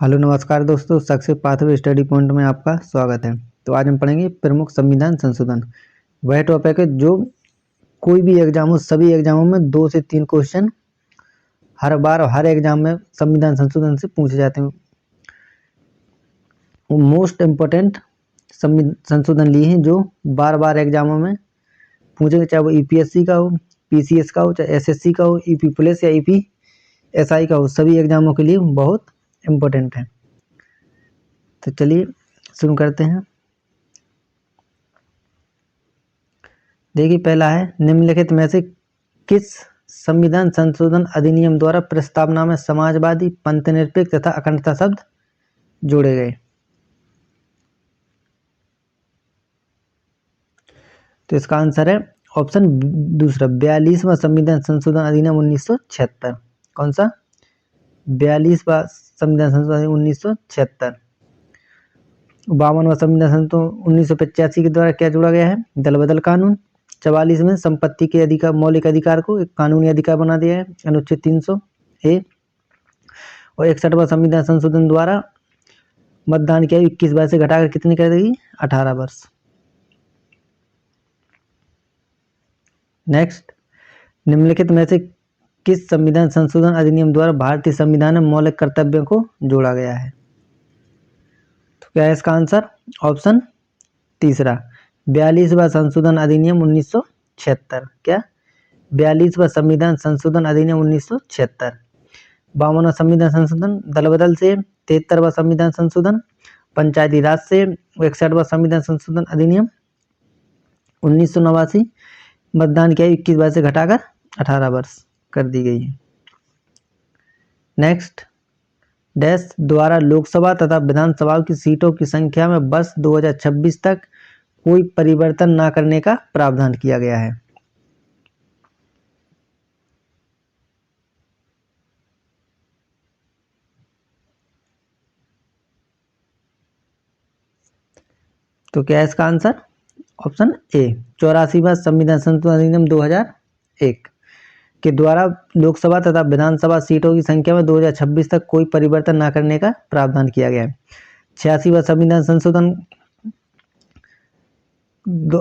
Hello नमस्कार दोस्तों, success pathway study point में आपका स्वागत है। तो आज हम पढ़ेंगे प्रमुख संविधान संशोधन। वह टॉपिक है जो कोई भी एग्जाम हो, सभी एग्जामों में 2 से 3 क्वेश्चन हर बार हर एग्जाम में संविधान संशोधन से पूछे जाते हैं। वो मोस्ट इम्पोर्टेंट संशोधन लिए हैं जो बार बार एग्जामों में पूछेंगे, चाहे वो यूपीएससी का हो, पीसीएस का हो, चाहे एसएससी का हो, यूपी पुलिस या यूपीएसआई का हो, सभी एग्जामों के लिए बहुत इम्पोर्टेंट है। तो चलिए शुरू करते हैं। देखिए, पहला है निम्नलिखित में से किस संविधान संशोधन अधिनियम द्वारा प्रस्तावना में समाजवादी, पंथनिरपेक्ष तथा अखंडता शब्द जोड़े गए। तो इसका आंसर है ऑप्शन दूसरा, 42वां संविधान संशोधन अधिनियम 1976। कौन सा? 42वां संविधान संशोधन 1976। 52वां संविधान संशोधन 1985 के द्वारा क्या जोड़ा गया है? दल बदल कानून। 44 में संपत्ति के अधिकार, मौलिक अधिकार को एक कानूनी अधिकार बना दिया है, अनुच्छेद 300 ए। और 61वां संविधान संशोधन द्वारा मतदान की आयु 21 वर्ष से घटाकर कितनी कर देगी? 18 वर्ष। नेक्स्ट, निम्नलिखित में से किस संविधान संशोधन अधिनियम द्वारा भारतीय संविधान में मौलिक कर्तव्यों को जोड़ा गया है? तो क्या है इसका आंसर? ऑप्शन तीसरा, 42वां संशोधन अधिनियम 1976। क्या? 42वां संविधान संशोधन अधिनियम 1976। 52वां संविधान संशोधन दल बदल से। 73वां संविधान संशोधन पंचायती राज से। 61वां संविधान संशोधन अधिनियम 1989 मतदान की आयु 21 वर्ष से घटाकर 18 वर्ष कर दी गई है। नेक्स्ट, डैश द्वारा लोकसभा तथा विधानसभा की सीटों की संख्या में वर्ष 2026 तक कोई परिवर्तन न करने का प्रावधान किया गया है। तो क्या है इसका आंसर? ऑप्शन ए, 84वां संविधान संशोधन अधिनियम 2001 के द्वारा लोकसभा तथा विधानसभा सीटों की संख्या में 2026 तक कोई परिवर्तन न करने का प्रावधान किया गया है। 86वां संविधान संशोधन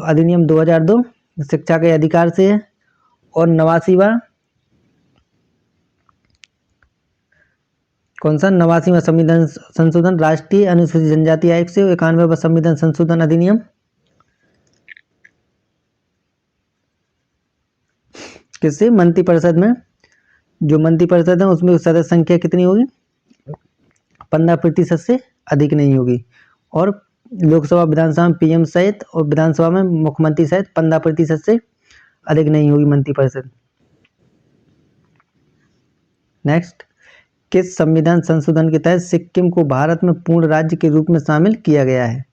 अधिनियम 2002 शिक्षा के अधिकार से है। और 89वां कौन सा? 89वां संविधान संशोधन राष्ट्रीय अनुसूचित जनजाति आयोग से। 91वां संविधान संशोधन अधिनियम किससे? मंत्रिपरिषद में। जो मंत्रिपरिषद है उसमें सदस्य संख्या कितनी होगी? 15% से अधिक नहीं होगी। और लोकसभा विधानसभा में पीएम सहित और विधानसभा में मुख्यमंत्री सहित 15% से अधिक नहीं होगी मंत्रिपरिषद। नेक्स्ट, किस संविधान संशोधन के तहत सिक्किम को भारत में पूर्ण राज्य के रूप में शामिल किया गया है?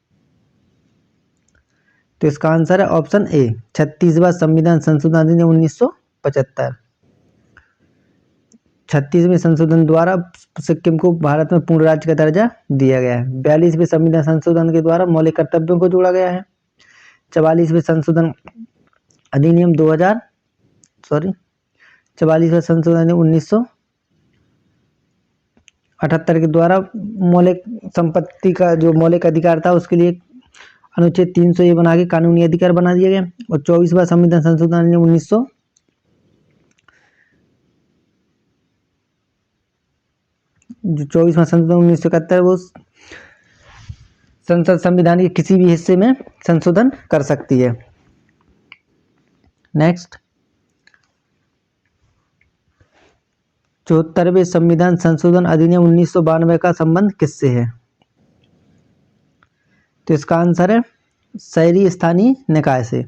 तो इसका आंसर है ऑप्शन ए, 36वां संविधान संशोधन अधिनियम 1975। 36वें संशोधन द्वारा सिक्किम को भारत में पूर्ण राज्य का दर्जा दिया गया है। 42वें संविधान संशोधन के द्वारा मौलिक कर्तव्यों को जोड़ा गया है। 44वें संशोधन अधिनियम 44वें संशोधन अधिनियम 1978 के द्वारा मौलिक संपत्ति का जो मौलिक अधिकार था उसके लिए अनुच्छेद 300 ये बना के कानूनी अधिकार बना दिया गया। और 24वां संविधान संशोधन अधिनियम 24वां संशोधन 1971 वो संसद संविधान के किसी भी हिस्से में संशोधन कर सकती है। नेक्स्ट, 74वें संविधान संशोधन अधिनियम 1992 का संबंध किससे है? तो इसका आंसर है शहरी स्थानीय निकाय से।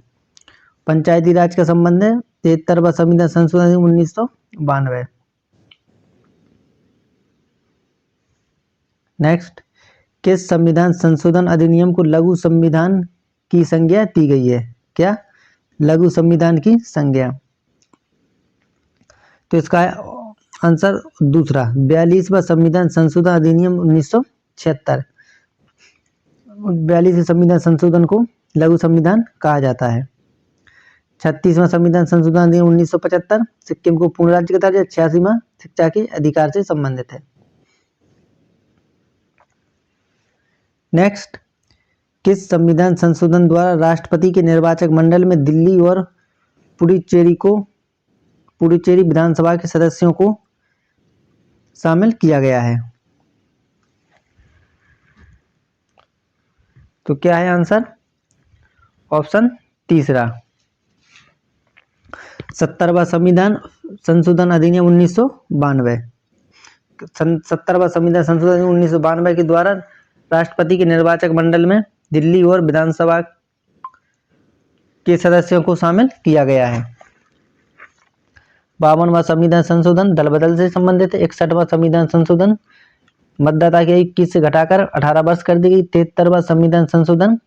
पंचायती राज का संबंध है। 73वां संविधान संशोधन अधिनियम 1992। नेक्स्ट, किस संविधान संशोधन अधिनियम को लघु संविधान की संज्ञा दी गई है? क्या? लघु संविधान की संज्ञा। तो इसका आंसर दूसरा, 42वां संविधान संशोधन अधिनियम 1976। 42वें संविधान संशोधन को लघु संविधान कहा जाता है। 36वां संविधान संशोधन अधिनियम 1975 सिक्किम को पूर्ण राज्य का दर्जा। 86वां शिक्षा के अधिकार से संबंधित है। नेक्स्ट, किस संविधान संशोधन द्वारा राष्ट्रपति के निर्वाचक मंडल में दिल्ली और पुडुचेरी विधानसभा के सदस्यों को शामिल किया गया है? तो क्या है आंसर? ऑप्शन तीसरा, 70वां संविधान संशोधन अधिनियम 1992। 70वां संविधान संशोधन 1992 के द्वारा राष्ट्रपति के निर्वाचक मंडल में दिल्ली और विधानसभा के सदस्यों को शामिल किया गया है। 52वां संविधान संशोधन दल बदल से संबंधित है। 61वां संविधान संशोधन मतदाता की आयु 21 से घटाकर 18 वर्ष कर दी गई। 73वां संविधान संशोधन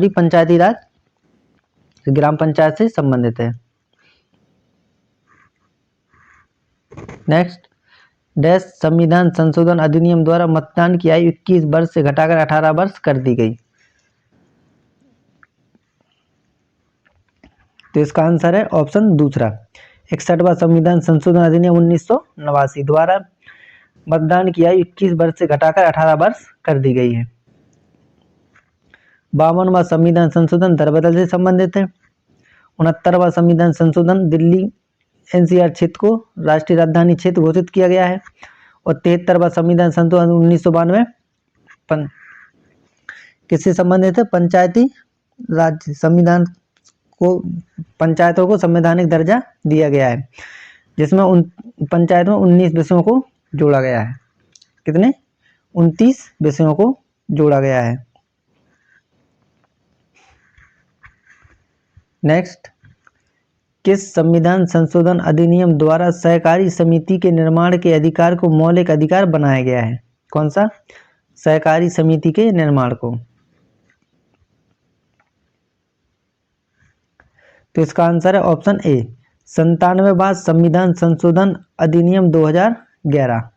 पंचायती राज ग्राम पंचायत से संबंधित है। नेक्स्ट, डैश संविधान संशोधन अधिनियम द्वारा मतदान की आयु 21 वर्ष से घटाकर 18 वर्ष कर दी गई। तो इसका आंसर है ऑप्शन दूसरा, 61वां संविधान संशोधन अधिनियम 1989 द्वारा मतदान की आयु 21 वर्ष से घटाकर 18 वर्ष कर दी गई है। 52वां संविधान संशोधन दरबदल से संबंधित है। 69वां संविधान संशोधन दिल्ली एनसीआर क्षेत्र को राष्ट्रीय राजधानी क्षेत्र घोषित किया गया है। और 73वां संविधान संशोधन 1992 किससे संबंधित है? पंचायती राज संविधान को, पंचायतों को संवैधानिक दर्जा दिया गया है, जिसमें उन पंचायतों में 19 विषयों को जोड़ा गया है। कितने? 29 विषयों को जोड़ा गया है। नेक्स्ट, किस संविधान संशोधन अधिनियम द्वारा सहकारी समिति के निर्माण के अधिकार को मौलिक अधिकार बनाया गया है? कौन सा? सहकारी समिति के निर्माण को। तो इसका आंसर है ऑप्शन ए, 97वां संविधान संशोधन अधिनियम 2011।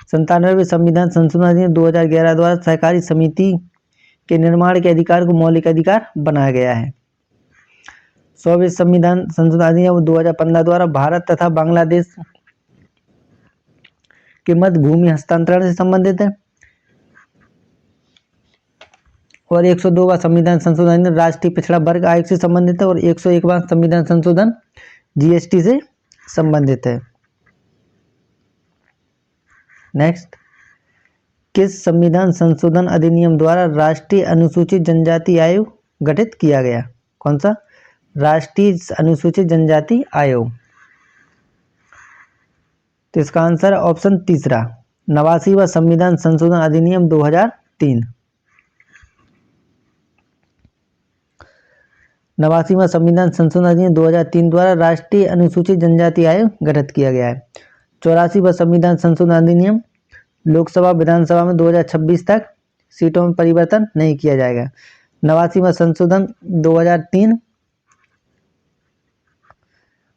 97वें संविधान संशोधन अधिनियम 2011 द्वारा सहकारी समिति के निर्माण के अधिकार को मौलिक अधिकार बनाया गया है। 100वें संविधान संशोधन अधिनियम 2015 द्वारा भारत तथा बांग्लादेश के मध्य भूमि हस्तांतरण से संबंधित है। और 102वां संविधान संशोधन राष्ट्रीय पिछड़ा वर्ग आयोग से संबंधित है। और 101वां संविधान संशोधन जीएसटी से संबंधित है। नेक्स्ट, किस संविधान संशोधन अधिनियम द्वारा राष्ट्रीय अनुसूचित जनजाति आयोग गठित किया गया? कौन सा? राष्ट्रीय अनुसूचित जनजाति आयोग। तो इसका आंसर है ऑप्शन तीसरा, 89वां संविधान संशोधन अधिनियम 2003। 89वां संविधान संशोधन अधिनियम 2003 द्वारा राष्ट्रीय अनुसूचित जनजाति आयोग गठित किया गया है। 84वां संविधान संशोधन अधिनियम लोकसभा विधानसभा में 2026 तक सीटों में परिवर्तन नहीं किया जाएगा। 89वां संशोधन 2003।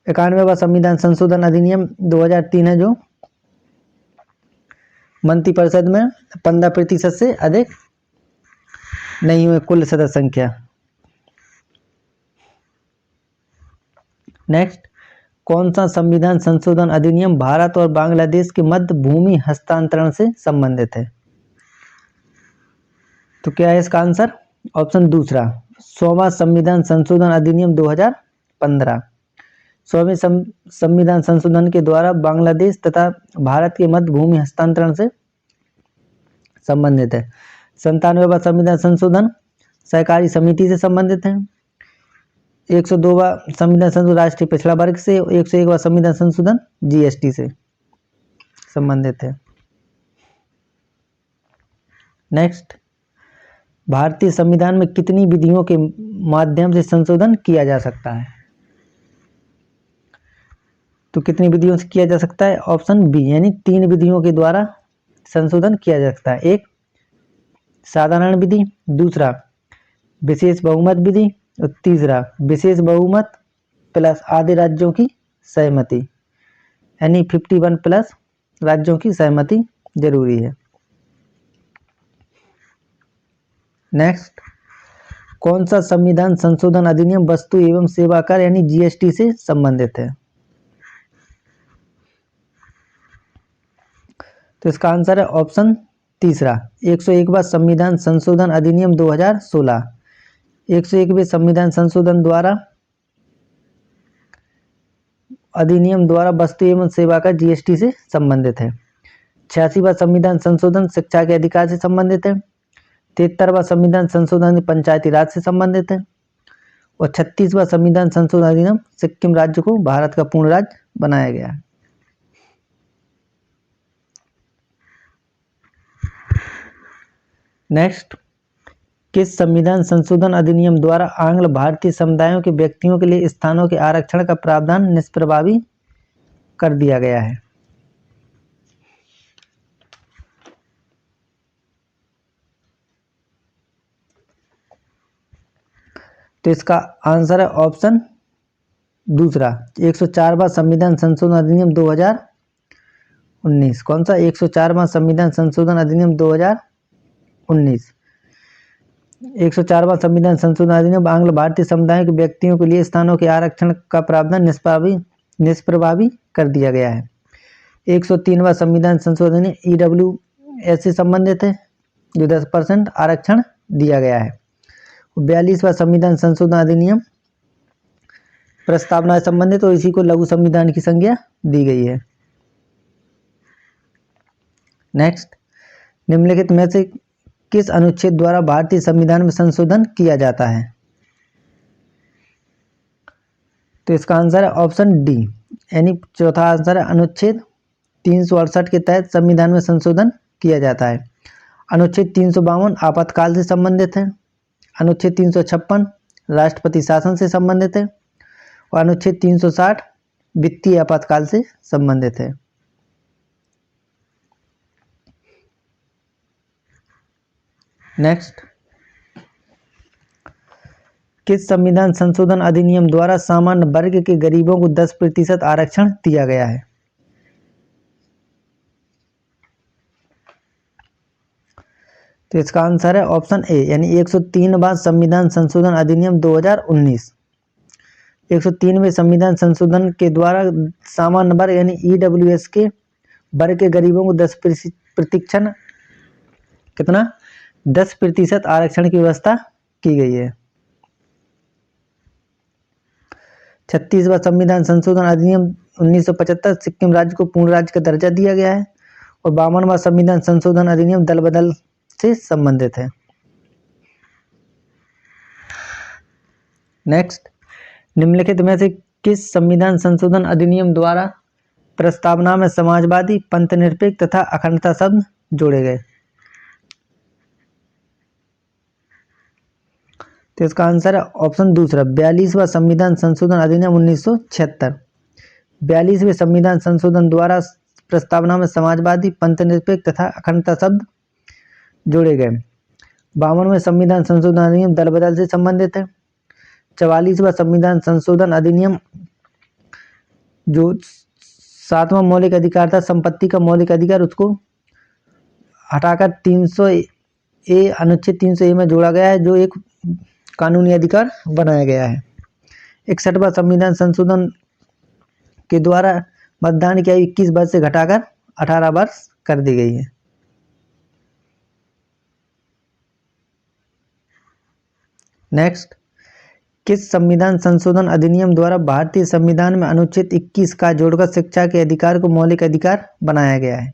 91वां संविधान संशोधन अधिनियम 2003 है, जो मंत्रिपरिषद में 15% से अधिक नहीं हुए कुल सदस्य संख्या। नेक्स्ट, कौन सा संविधान संशोधन अधिनियम भारत और बांग्लादेश के मध्य भूमि हस्तांतरण से संबंधित है? तो क्या है इसका आंसर? ऑप्शन दूसरा, 100वां संविधान संशोधन अधिनियम 2015। 100वें संविधान संशोधन के द्वारा बांग्लादेश तथा भारत के मध्य भूमि हस्तांतरण से संबंधित है। 97वां संविधान संशोधन सहकारी समिति से संबंधित है। 102वां संविधान संशोधन राष्ट्रीय पिछड़ा वर्ग से। 101वां संविधान संशोधन जीएसटी से संबंधित है। नेक्स्ट, भारतीय संविधान में कितनी विधियों के माध्यम से संशोधन किया जा सकता है? तो कितनी विधियों से किया जा सकता है? ऑप्शन बी, यानी 3 विधियों के द्वारा संशोधन किया जा सकता है। एक, साधारण विधि। दूसरा, विशेष बहुमत विधि। और तीसरा, विशेष बहुमत प्लस आधे राज्यों की सहमति, यानी 51 प्लस राज्यों की सहमति जरूरी है। नेक्स्ट, कौन सा संविधान संशोधन अधिनियम वस्तु एवं सेवा कर यानी जीएसटी से संबंधित है? तो इसका आंसर है ऑप्शन तीसरा 101वां संविधान संशोधन अधिनियम 2016। 101वें संविधान संशोधन अधिनियम द्वारा वस्तु एवं सेवा कर जीएसटी से संबंधित है। 86वां संविधान संशोधन शिक्षा के अधिकार से संबंधित है। 73वां संविधान संशोधन पंचायती राज से संबंधित है। और 36वां संविधान संशोधन अधिनियम सिक्किम राज्य को भारत का पूर्ण राज्य बनाया गया है। नेक्स्ट, किस संविधान संशोधन अधिनियम द्वारा आंग्ल भारतीय समुदायों के व्यक्तियों के लिए स्थानों के आरक्षण का प्रावधान निष्प्रभावी कर दिया गया है? तो इसका आंसर है ऑप्शन दूसरा 104वां संविधान संशोधन अधिनियम 2019। कौन सा? 104वां संविधान संशोधन अधिनियम 2019। 104वां संविधान संशोधन अधिनियम आंग्ल भारतीय समुदाय के व्यक्तियों के लिए स्थानों के आरक्षण का प्रावधान निष्प्रभावी कर दिया गया है। 103वां संविधान संशोधन EWS से संबंधित है, जो 10% आरक्षण दिया गया है। 42वां संविधान संशोधन अधिनियम प्रस्तावना से संबंधित और इसी को लघु संविधान की संज्ञा दी गई है। नेक्स्ट, निम्नलिखित में से किस अनुच्छेद द्वारा भारतीय संविधान में संशोधन किया जाता है? तो इसका आंसर है ऑप्शन डी, यानी चौथा आंसर है अनुच्छेद 368 के तहत संविधान में संशोधन किया जाता है। अनुच्छेद 352 आपातकाल से संबंधित है। अनुच्छेद 356 राष्ट्रपति शासन से संबंधित है। और अनुच्छेद 360 वित्तीय आपातकाल से संबंधित है। नेक्स्ट, किस संविधान संशोधन अधिनियम द्वारा सामान्य वर्ग के गरीबों को 10% आरक्षण दिया गया है? तो इसका आंसर है ऑप्शन ए, यानी 103वां संविधान संशोधन अधिनियम 2019। 103वें संविधान संशोधन के द्वारा सामान्य वर्ग यानी EWS के वर्ग के गरीबों को 10% आरक्षण की व्यवस्था की गई है। 36वां संविधान संशोधन अधिनियम 1975 सिक्किम राज्य को पूर्ण राज्य का दर्जा दिया गया है। और 52वां संविधान संशोधन अधिनियम दल बदल से संबंधित है। नेक्स्ट, निम्नलिखित में से किस संविधान संशोधन अधिनियम द्वारा प्रस्तावना में समाजवादी, पंथनिरपेक्ष तथा अखंडता शब्द जोड़े गए? तो इसका आंसर है ऑप्शन दूसरा 42वां संविधान संशोधन अधिनियम 1976। 42वें संविधान संशोधन द्वारा प्रस्तावना में समाजवादी, पंथनिरपेक्ष तथा अखंडता शब्द जोड़े गए। 52वें संविधान संशोधन अधिनियम दल बदल से संबंधित है। 44वां संविधान संशोधन अधिनियम जो 7वां मौलिक अधिकार था संपत्ति का मौलिक अधिकार, उसको हटाकर 300A अनुच्छेद 300A में जोड़ा गया है, जो एक कानूनी अधिकार बनाया गया है। 61वां संविधान संशोधन के द्वारा मतदान की आयु 21 वर्ष से घटाकर 18 वर्ष कर दी गई है। नेक्स्ट, किस संविधान संशोधन अधिनियम द्वारा भारतीय संविधान में अनुच्छेद 21 का जोड़कर शिक्षा के अधिकार को मौलिक अधिकार बनाया गया है?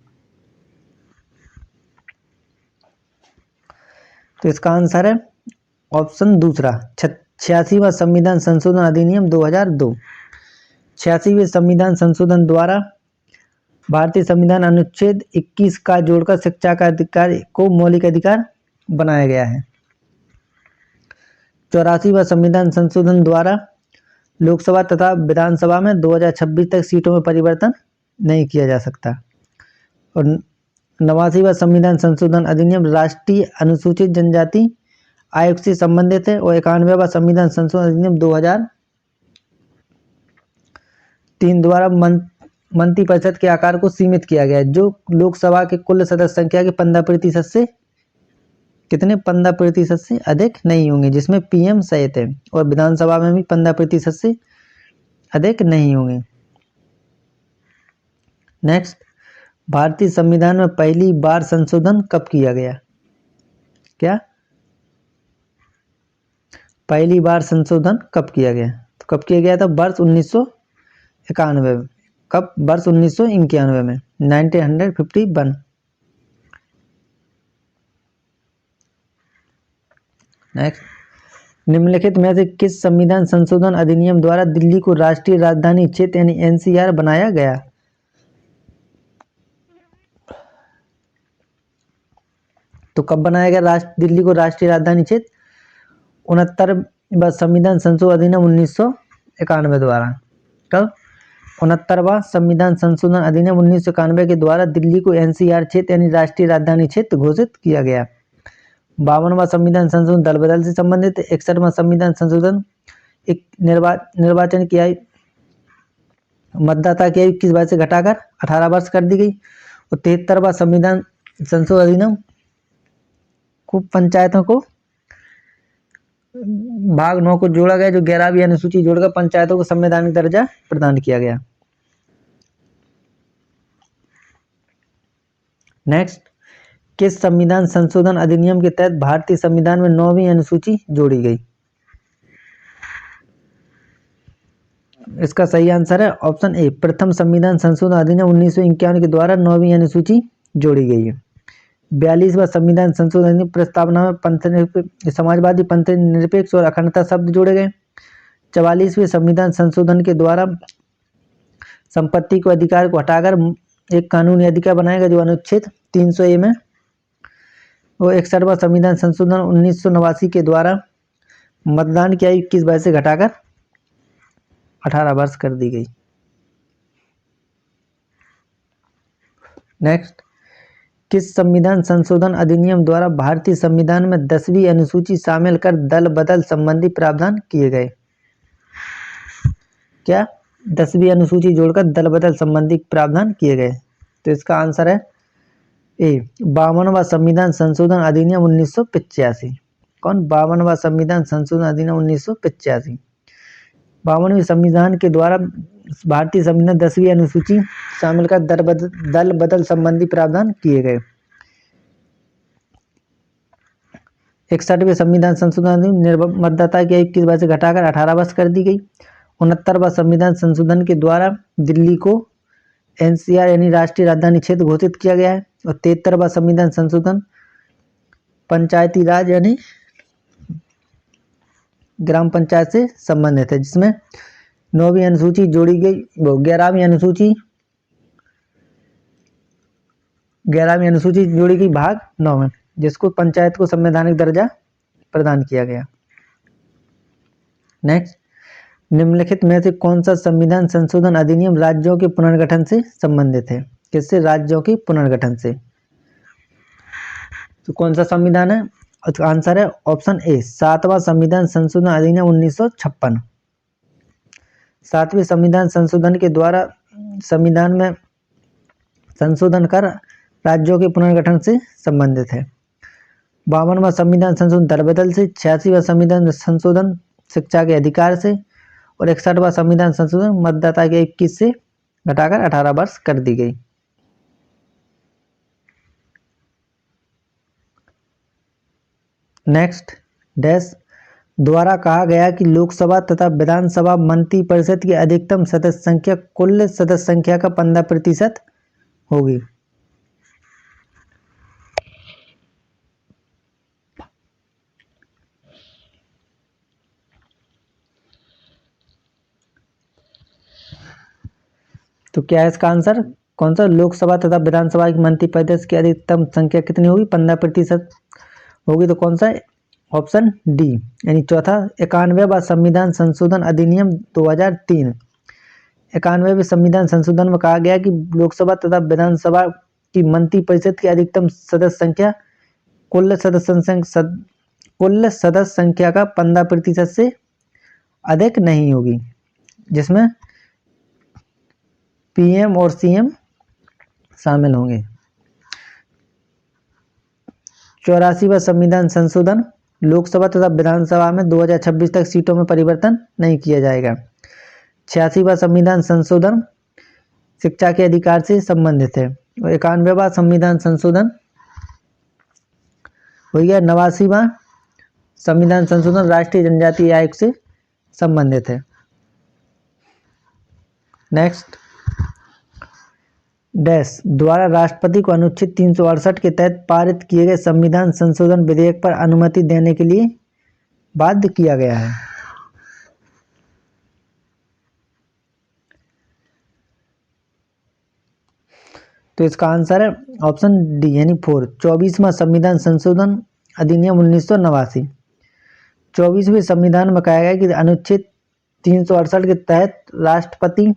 तो इसका आंसर है ऑप्शन दूसरा 86वां संविधान संशोधन अधिनियम 2002। 86वें संविधान संशोधन द्वारा भारतीय संविधान अनुच्छेद 21 का जोड़कर शिक्षा का अधिकार को मौलिक अधिकार बनाया गया है। 84वां संविधान संशोधन द्वारा लोकसभा तथा विधानसभा में 2026 तक सीटों में परिवर्तन नहीं किया जा सकता। और 89वां संविधान संशोधन अधिनियम राष्ट्रीय अनुसूचित जनजाति आयोग से संबंधित है। और 91वां संविधान संशोधन अधिनियम 2003 द्वारा मंत्रिपरिषद के आकार को सीमित किया गया है, जो लोकसभा के कुल सदस्य संख्या के 15% से 15% से अधिक नहीं होंगे, जिसमें PM सहित है। और विधानसभा में भी 15% से अधिक नहीं होंगे। नेक्स्ट, भारतीय संविधान में पहली बार संशोधन कब किया गया? क्या पहली बार संशोधन कब किया गया? तो कब किया गया था? वर्ष 1991 में। कब? वर्ष 1991 में, 1951। नेक्स्ट, निम्नलिखित में से किस संविधान संशोधन अधिनियम द्वारा दिल्ली को राष्ट्रीय राजधानी क्षेत्र यानी एनसीआर बनाया गया? तो कब बनाया गया दिल्ली को राष्ट्रीय राजधानी क्षेत्र? 69वां संविधान संशोधन अधिनियम 1991 द्वारा। कब? 69वां संविधान संशोधन अधिनियम 1991 के द्वारा दिल्ली को एनसीआर क्षेत्र यानी राष्ट्रीय राजधानी क्षेत्र घोषित किया गया। 52वां संविधान संशोधन दल बदल से संबंधित। 61वां संविधान संशोधन एक निर्वाचन की आयु, मतदाता की आयु 21 वर्ष से घटाकर 18 वर्ष कर दी गई। और 73वां संविधान संशोधन अधिनियम को पंचायतों को भाग 9 को जोड़ा गया, जो 11वीं अनुसूची जोड़कर पंचायतों को संवैधानिक दर्जा प्रदान किया गया। नेक्स्ट, किस संविधान संशोधन अधिनियम के तहत भारतीय संविधान में 9वीं अनुसूची जोड़ी गई? इसका सही आंसर है ऑप्शन ए, प्रथम संविधान संशोधन अधिनियम 1951 के द्वारा 9वीं अनुसूची जोड़ी गई है। 42वां संविधान संशोधन अधिनियम प्रस्तावना में समाजवादी, पंथ निरपेक्ष और अखंडता शब्द जोड़े गए। 44वें संविधान संशोधन के द्वारा संपत्ति को अधिकार को हटाकर एक कानूनी अधिकार बनाया गया, जो अनुच्छेद 300A में। और 61वां संविधान संशोधन 1989 के द्वारा मतदान की आयु 21 वर्ष से घटाकर 18 वर्ष कर दी गई। नेक्स्ट, किस संविधान संशोधन अधिनियम द्वारा भारतीय संविधान में 10वीं अनुसूची शामिल कर दल बदल संबंधी प्रावधान किए गए? क्या? 10वीं अनुसूची जोड़कर दल बदल संबंधी प्रावधान किए गए। तो इसका आंसर है ए, 52वां संविधान संशोधन अधिनियम 1985। कौन? 52वां संविधान संशोधन अधिनियम 1985। 52वें संविधान के द्वारा भारतीय संविधान 10वीं अनुसूची शामिल कर दल बदल संबंधी प्रावधान किए गए। 61वें संविधान संशोधन अधिनियम मतदाता की आयु 21 वर्ष से घटाकर 18 वर्ष कर दी गई। 69वां संविधान संशोधन के द्वारा दिल्ली को एनसीआर यानी राष्ट्रीय राजधानी क्षेत्र घोषित किया गया है। और 73वां संविधान संशोधन पंचायती राज यानी ग्राम पंचायत से संबंधित है, जिसमें 9वीं अनुसूची जोड़ी गई। 11वीं अनुसूची जोड़ी गई भाग 9 में, जिसको पंचायत को संवैधानिक दर्जा प्रदान किया गया। नेक्स्ट, निम्नलिखित में से कौन सा संविधान संशोधन अधिनियम राज्यों के पुनर्गठन से संबंधित है? किससे? राज्यों के पुनर्गठन से। तो कौन सा संविधान है? आंसर है ऑप्शन ए, 7वां संविधान संशोधन अधिनियम 1956। 7वें संविधान संशोधन के द्वारा संविधान में संशोधन कर राज्यों के पुनर्गठन से संबंधित है। 52वां संविधान संशोधन दल बदल से। 86वां संविधान संशोधन शिक्षा के अधिकार से। और 61वां संविधान संशोधन मतदाता के 21 से घटाकर 18 वर्ष कर दी गई। नेक्स्ट, डैश द्वारा कहा गया कि लोकसभा तथा विधानसभा मंत्रिपरिषद की अधिकतम सदस्य संख्या कुल सदस्य संख्या का 15% होगी। तो क्या है इसका आंसर? कौन सा? लोकसभा तथा विधानसभा की मंत्रिपरिषद की अधिकतम संख्या कितनी होगी? 15% होगी। तो कौन सा है? ऑप्शन डी, यानी चौथा। 91वां संविधान संशोधन अधिनियम 2003। 91वें संविधान संशोधन में कहा गया कि लोकसभा तथा विधानसभा की मंत्रिपरिषद की अधिकतम सदस्य संख्या कुल सदस्य संख्या का 15% से अधिक नहीं होगी, जिसमें पीएम और सीएम शामिल होंगे। 84वां संविधान संशोधन लोकसभा तथा विधानसभा में 2026 तक सीटों में परिवर्तन नहीं किया जाएगा। 86वां संविधान संशोधन शिक्षा के अधिकार से संबंधित है। और 91वां संविधान संशोधन हो गया। 89वां संविधान संशोधन राष्ट्रीय जनजातीय आयोग से संबंधित है। नेक्स्ट, डैश द्वारा राष्ट्रपति को अनुच्छेद 368 के तहत पारित किए गए संविधान संशोधन विधेयक पर अनुमति देने के लिए बाध्य किया गया है। तो इसका आंसर है ऑप्शन डी यानी 4, 24वां संविधान संशोधन अधिनियम 1989। 24वें संविधान में कहा गया है कि अनुच्छेद 368 के तहत राष्ट्रपति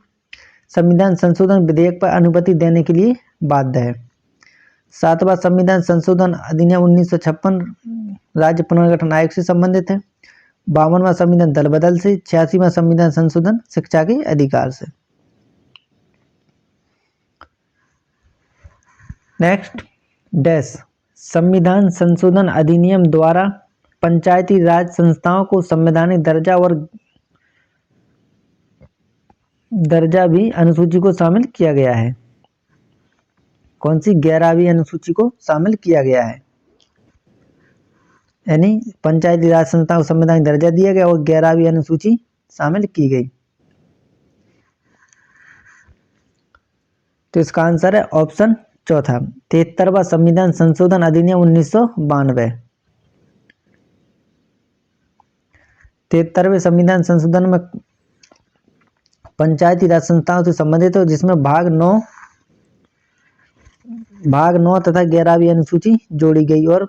संविधान संशोधन विधेयक पर अनुमति देने के लिए बाध्य है। 7वां संविधान संशोधन अधिनियम 1956 राज्य पुनर्गठन आयोग से संबंधित है। 52वां संविधान दल बदल से। 86वां संविधान संशोधन शिक्षा के अधिकार से। नेक्स्ट, डैश संविधान संशोधन अधिनियम द्वारा पंचायती राज संस्थाओं को संवैधानिक दर्जा भी अनुसूची को शामिल किया गया है। कौन सी? 11वीं अनुसूची को शामिल किया गया है, यानी पंचायती राज संस्थाओं को संवैधानिक दर्जा दिया गया और 11वीं अनुसूची शामिल की गई। तो इसका आंसर है ऑप्शन चौथा, 73वां संविधान संशोधन अधिनियम 1992। 73वें संविधान संशोधन में पंचायती राज संस्थाओं से संबंधित है, जिसमें भाग 9 तथा 11वीं अनुसूची जोड़ी गई और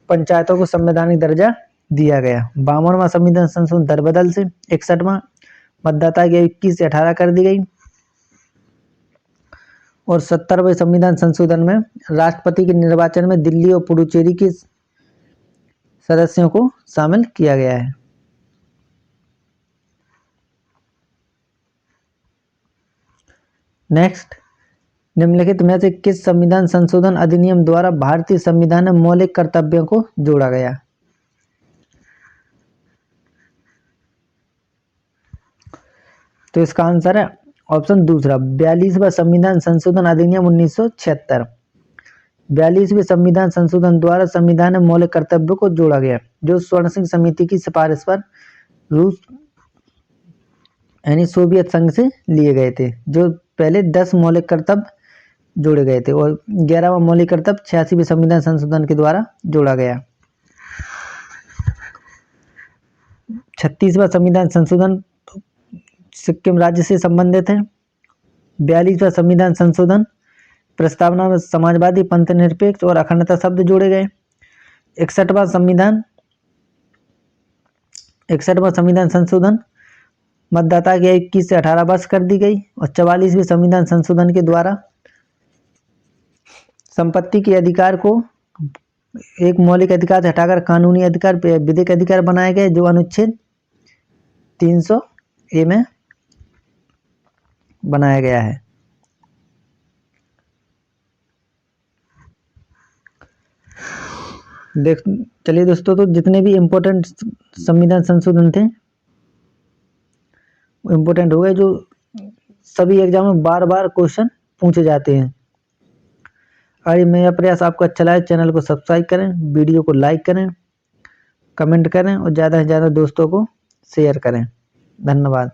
पंचायतों को संवैधानिक दर्जा दिया गया। 52वां संविधान संशोधन दरबदल से। 61वां मतदाता की आयु 21 से 18 कर दी गई और 70वें संविधान संशोधन में राष्ट्रपति के निर्वाचन में दिल्ली और पुडुचेरी के सदस्यों को शामिल किया गया है। नेक्स्ट, निम्नलिखित में से किस संविधान संशोधन अधिनियम द्वारा भारतीय संविधान में मौलिक कर्तव्यों को जोड़ा गया? तो इसका आंसर है ऑप्शन दूसरा, 42वां संविधान संशोधन अधिनियम 1976। 42वें संविधान संशोधन द्वारा संविधान में मौलिक कर्तव्यों को जोड़ा गया, जो स्वर्ण सिंह समिति की सिफारिश पर रूस यानी सोवियत संघ से लिए गए थे। जो पहले 10 मौलिक कर्तव्य जोड़े गए थे और 11वां मौलिक कर्तव्य 86वें संविधान संशोधन के द्वारा जोड़ा गया। 36वां संविधान संशोधन सिक्किम राज्य से संबंधित है। 42वां संविधान संशोधन प्रस्तावना में समाजवादी, पंथ निरपेक्ष और अखंडता शब्द जोड़े गए। 61वां संविधान संशोधन मतदाता की आयु 21 से 18 वर्ष कर दी गई और 44वें संविधान संशोधन के द्वारा संपत्ति के अधिकार को एक मौलिक अधिकार से हटाकर कानूनी अधिकार, विधिक अधिकार बनाए गए, जो अनुच्छेद 300A में बनाया गया है। चलिए दोस्तों, तो जितने भी इम्पोर्टेंट संविधान संशोधन थे वो इम्पोर्टेंट हो गए, जो सभी एग्जाम में बार बार क्वेश्चन पूछे जाते हैं। अगर मेरा प्रयास आपको अच्छा लगे, चैनल को सब्सक्राइब करें, वीडियो को लाइक करें, कमेंट करें और ज़्यादा से ज़्यादा दोस्तों को शेयर करें। धन्यवाद।